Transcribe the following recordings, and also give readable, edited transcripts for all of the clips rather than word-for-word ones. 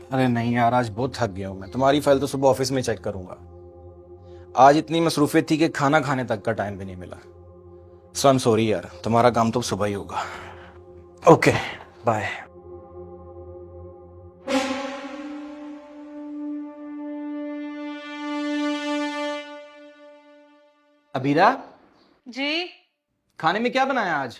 अरे नहीं यार, आज बहुत थक गया हूँ मैं। तुम्हारी फाइल तो सुबह ऑफिस में चेक करूंगा। आज इतनी मसरूफियत थी कि खाना खाने तक का टाइम भी नहीं मिला। सो आई एम सॉरी यार, तुम्हारा काम तो सुबह ही होगा। Okay, bye. अबीरा, जी। खाने में क्या बनाया आज?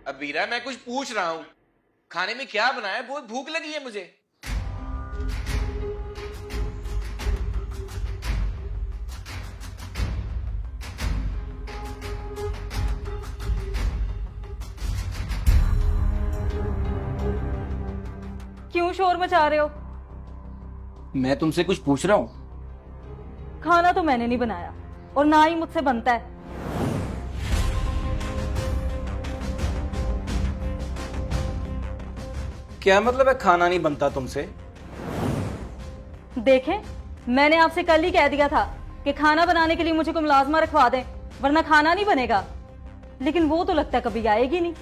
अबीरा, मैं कुछ पूछ रहा हूँ, खाने में क्या बनाया है? बहुत भूख लगी है मुझे। क्यों शोर मचा रहे हो? मैं तुमसे कुछ पूछ रहा हूँ। खाना तो मैंने नहीं बनाया और ना ही मुझसे बनता है। क्या मतलब है खाना नहीं बनता तुमसे? देखें, मैंने आपसे कल ही कह दिया था कि खाना बनाने के लिए मुझे कोई मुलाजमा रखवा दें, वरना खाना नहीं बनेगा। लेकिन वो तो लगता है कभी आएगी नहीं,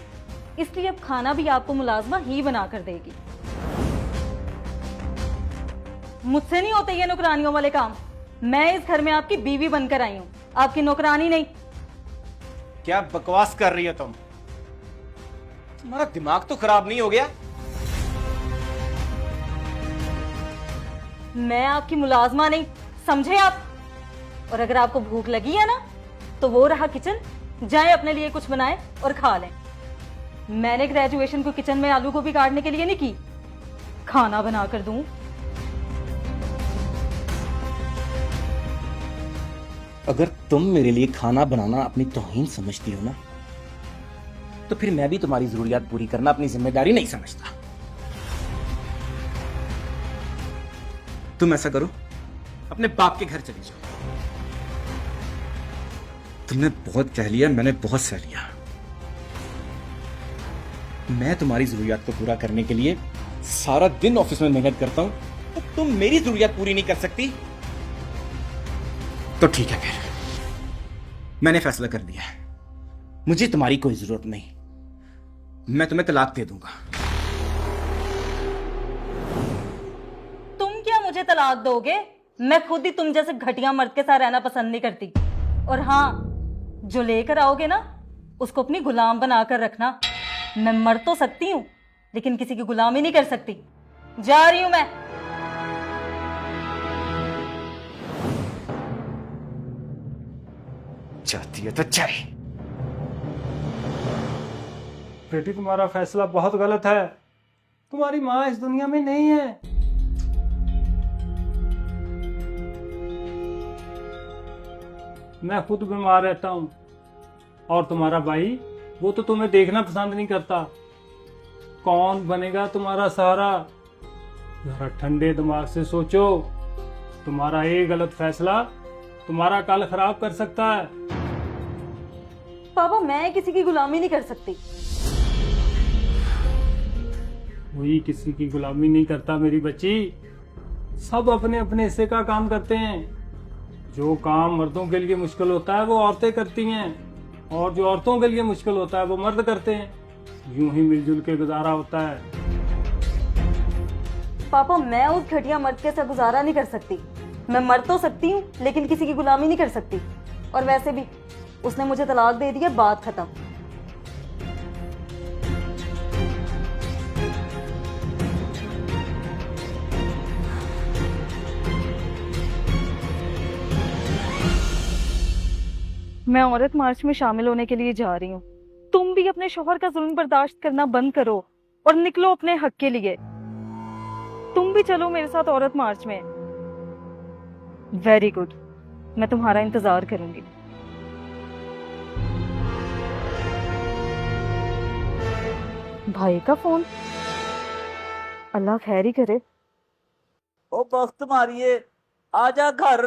इसलिए अब खाना भी आपको मुलाजमा ही बना कर देगी। मुझसे नहीं होते ये नौकरानियों वाले काम। मैं इस घर में आपकी बीवी बनकर आई हूं, आपकी नौकरानी नहीं। क्या बकवास कर रही हो तुम? तुम्हारा दिमाग तो खराब नहीं हो गया? मैं आपकी मुलाजमा नहीं, समझे आप? और अगर आपको भूख लगी है ना, तो वो रहा किचन, जाए अपने लिए कुछ बनाए और खा लें। मैंने ग्रेजुएशन को किचन में आलू गोभी काटने के लिए नहीं की, खाना बना कर दूं। अगर तुम मेरे लिए खाना बनाना अपनी तौहीन समझती हो ना, तो फिर मैं भी तुम्हारी जरूरियात पूरी करना अपनी जिम्मेदारी नहीं समझता। तुम ऐसा करो, अपने बाप के घर चली जाओ। तुमने बहुत कह लिया, मैंने बहुत सह लिया। मैं तुम्हारी जरूरियात को पूरा करने के लिए सारा दिन ऑफिस में मेहनत करता हूं, तो तुम मेरी जरूरियात पूरी नहीं कर सकती? तो ठीक है, फिर मैंने फैसला कर लिया है, मुझे तुम्हारी कोई जरूरत नहीं। मैं तुम्हें तलाक दे दूंगा। तुम क्या मुझे तलाक दोगे? मैं खुद ही तुम जैसे घटिया मर्द के साथ रहना पसंद नहीं करती। और हाँ, जो लेकर आओगे ना, उसको अपनी गुलाम बनाकर रखना। मैं मर तो सकती हूँ, लेकिन किसी की गुलामी नहीं कर सकती। जा रही हूं मैं। चाहती है तो चाहे। बेटी, तुम्हारा फैसला बहुत गलत है। तुम्हारी माँ इस दुनिया में नहीं है। मैं खुद बीमार रहता हूँ, और तुम्हारा भाई, वो तो तुम्हें देखना पसंद नहीं करता। कौन बनेगा तुम्हारा सहारा? जरा ठंडे दिमाग से सोचो। तुम्हारा एक गलत फैसला तुम्हारा कल खराब कर सकता है। पापा, मैं किसी की गुलामी नहीं कर सकती। कोई किसी की गुलामी नहीं करता मेरी बच्ची। सब अपने अपने हिस्से का काम करते हैं। जो काम मर्दों के लिए मुश्किल होता है वो औरतें करती हैं, और जो औरतों के लिए मुश्किल होता है वो मर्द करते हैं। यूं ही मिलजुल के गुजारा होता है। पापा, मैं उस घटिया मर्द के साथ गुजारा नहीं कर सकती। मैं मर तो सकती हूँ, लेकिन किसी की गुलामी नहीं कर सकती। और वैसे भी उसने मुझे तलाक दे दिया, बात खत्म। मैं औरत मार्च में शामिल होने के लिए जा रही हूँ। तुम भी अपने शोहर का जुल्म बर्दाश्त करना बंद करो और निकलो अपने हक के लिए। तुम भी चलो मेरे साथ औरत मार्च में। वेरी गुड, मैं तुम्हारा इंतजार करूंगी। भाई का फोन। अल्लाह खैर ही करे। ओ वक्त मारिए, आजा घर,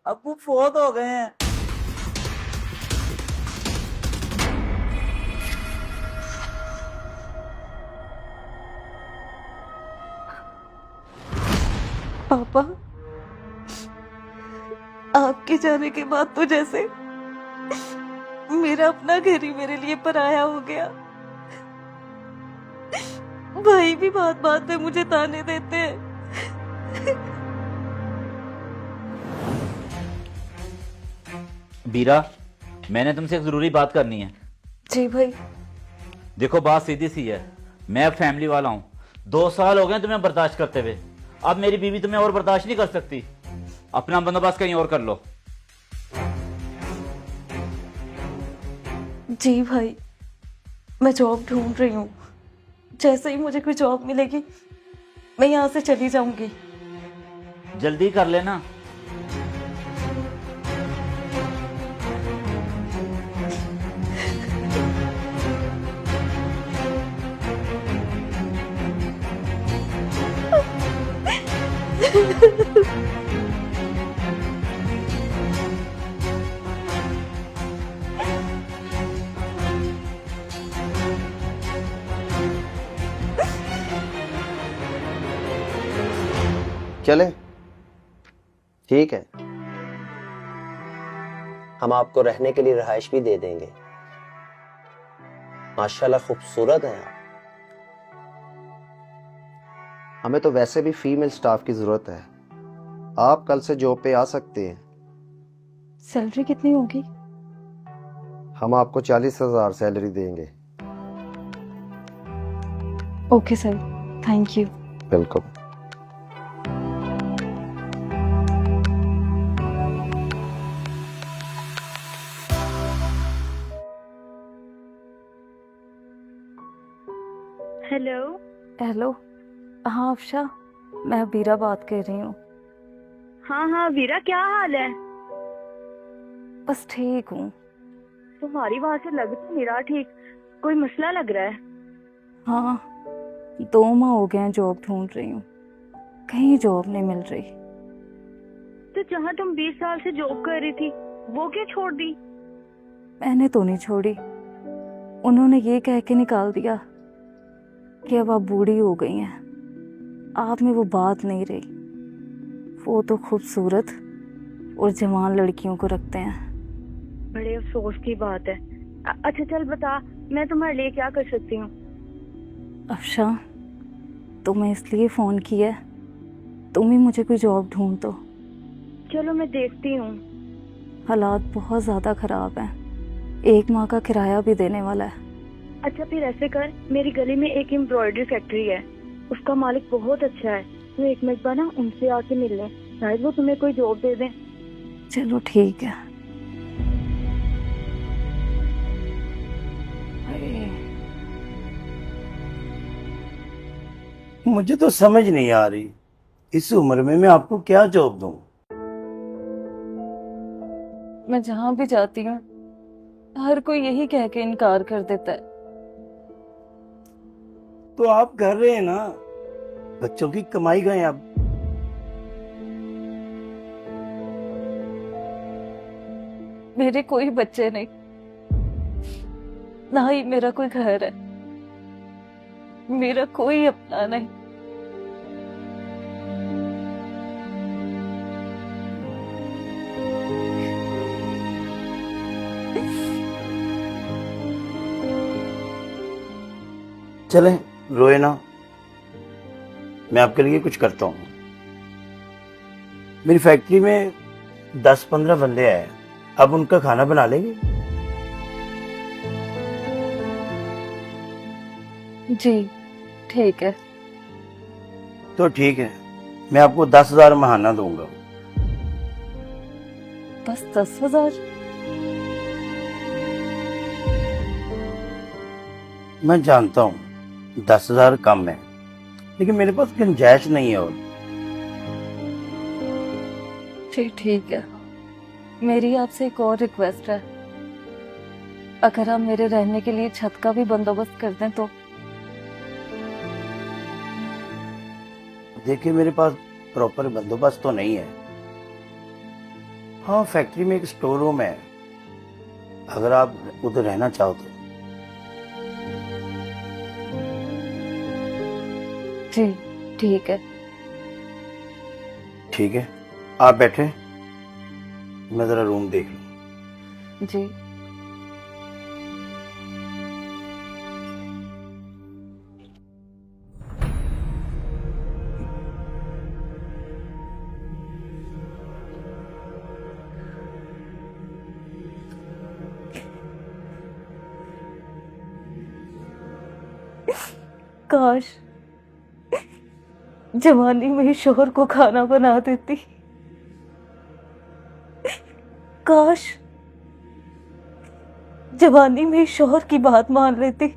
अब्बू फोत हो गए हैं। पापा, आपके जाने के बाद तो जैसे मेरा अपना घर ही मेरे लिए पराया हो गया। भाई भी बात बात पे मुझे ताने देते हैं। बीरा, मैंने तुमसे एक जरूरी बात करनी है। जी भाई। देखो, बात सीधी सी है। मैं अब फैमिली वाला हूँ। 2 साल हो गए तुम्हें बर्दाश्त करते हुए। अब मेरी बीवी तुम्हें और बर्दाश्त नहीं कर सकती। अपना बंदोबस्त कहीं और कर लो। जी भाई, मैं जॉब ढूंढ रही हूँ। जैसे ही मुझे कोई जॉब मिलेगी मैं यहाँ से चली जाऊंगी। जल्दी कर लेना। चले, ठीक है। हम आपको रहने के लिए रिहाइश भी दे देंगे। माशाल्लाह खूबसूरत है आप। हमें तो वैसे भी फीमेल स्टाफ की जरूरत है। आप कल से जॉब पे आ सकते हैं। सैलरी कितनी होगी? हम आपको 40,000 सैलरी देंगे। Okay sir, thank you. Welcome. Hello. Hello. हाँ अफशा, मैं बीरा बात कर रही हूँ। हाँ हाँ वीरा, क्या हाल है? बस ठीक हूँ। तुम्हारी आवाज से लग तो नहीं रहा ठीक। कोई मसला लग रहा है? हाँ, 2 माह हो गए हैं जॉब ढूंढ रही हूँ, कहीं जॉब नहीं मिल रही। तो जहाँ तुम 20 साल से जॉब कर रही थी वो क्या छोड़ दी? मैंने तो नहीं छोड़ी, उन्होंने ये कह के निकाल दिया कि अब आप बूढ़ी हो गई हैं, आप में वो बात नहीं रही। वो तो खूबसूरत और जवान लड़कियों को रखते हैं। बड़े अफसोस की बात है। अच्छा चल बता, मैं तुम्हारे लिए क्या कर सकती हूँ? अफशा, तुम्हें इसलिए फ़ोन किया है, तुम ही मुझे कोई जॉब ढूंढ दो। चलो मैं देखती हूँ। हालात बहुत ज़्यादा ख़राब हैं, 1 माह का किराया भी देने वाला है। अच्छा फिर ऐसे कर, मेरी गली में एक एम्ब्रॉयडरी फैक्ट्री है, उसका मालिक बहुत अच्छा है। तो एक मरतबा ना उनसे आके मिल ले, शायद वो तुम्हें कोई जॉब दे दें। चलो ठीक है। मुझे तो समझ नहीं आ रही, इस उम्र में मैं आपको क्या जॉब दूं? मैं जहाँ भी जाती हूँ हर कोई यही कह के इनकार कर देता है। तो आप कर रहे हैं ना, बच्चों की कमाई गए अब। मेरे कोई बच्चे नहीं, ना ही मेरा कोई घर है, मेरा कोई अपना नहीं। चलें, रोए ना, मैं आपके लिए कुछ करता हूँ। मेरी फैक्ट्री में 10-15 बंदे आए, अब उनका खाना बना लेंगे? जी ठीक है। तो ठीक है, मैं आपको 10,000 महाना दूंगा। बस 10,000? मैं जानता हूँ 10,000 कम है, लेकिन मेरे पास गुंजाइश नहीं है। और जी ठीक है, मेरी आपसे एक और रिक्वेस्ट है, अगर आप मेरे रहने के लिए छत का भी बंदोबस्त कर दें तो। देखिए, मेरे पास प्रॉपर बंदोबस्त तो नहीं है। हाँ, फैक्ट्री में एक स्टोर रूम है, अगर आप उधर रहना चाहो तो। जी ठीक है। ठीक है, आप बैठे, मैं जरा रूम देख लूं। जी काश जवानी में ही शोहर को खाना बना देती। काश जवानी में ही शोहर की बात मान लेती।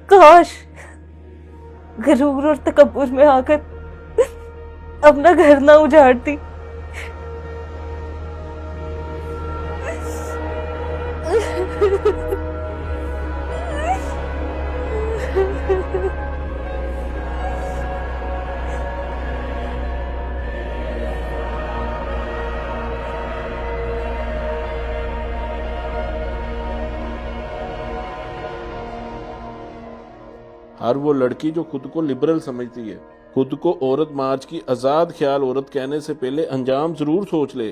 काश गरूर और तकब्बुर में आकर अपना घर ना उजाड़ती। हर वो लड़की जो खुद को लिबरल समझती है, खुद को औरत मार्च की आजाद ख्याल औरत कहने से पहले अंजाम जरूर सोच ले।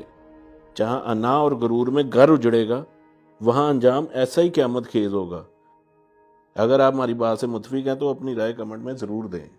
जहां अना और गरूर में घर उजड़ेगा, वहां अंजाम ऐसा ही क़यामत खेज होगा। अगर आप हमारी बात से मुतफिक हैं तो अपनी राय कमेंट में जरूर दें।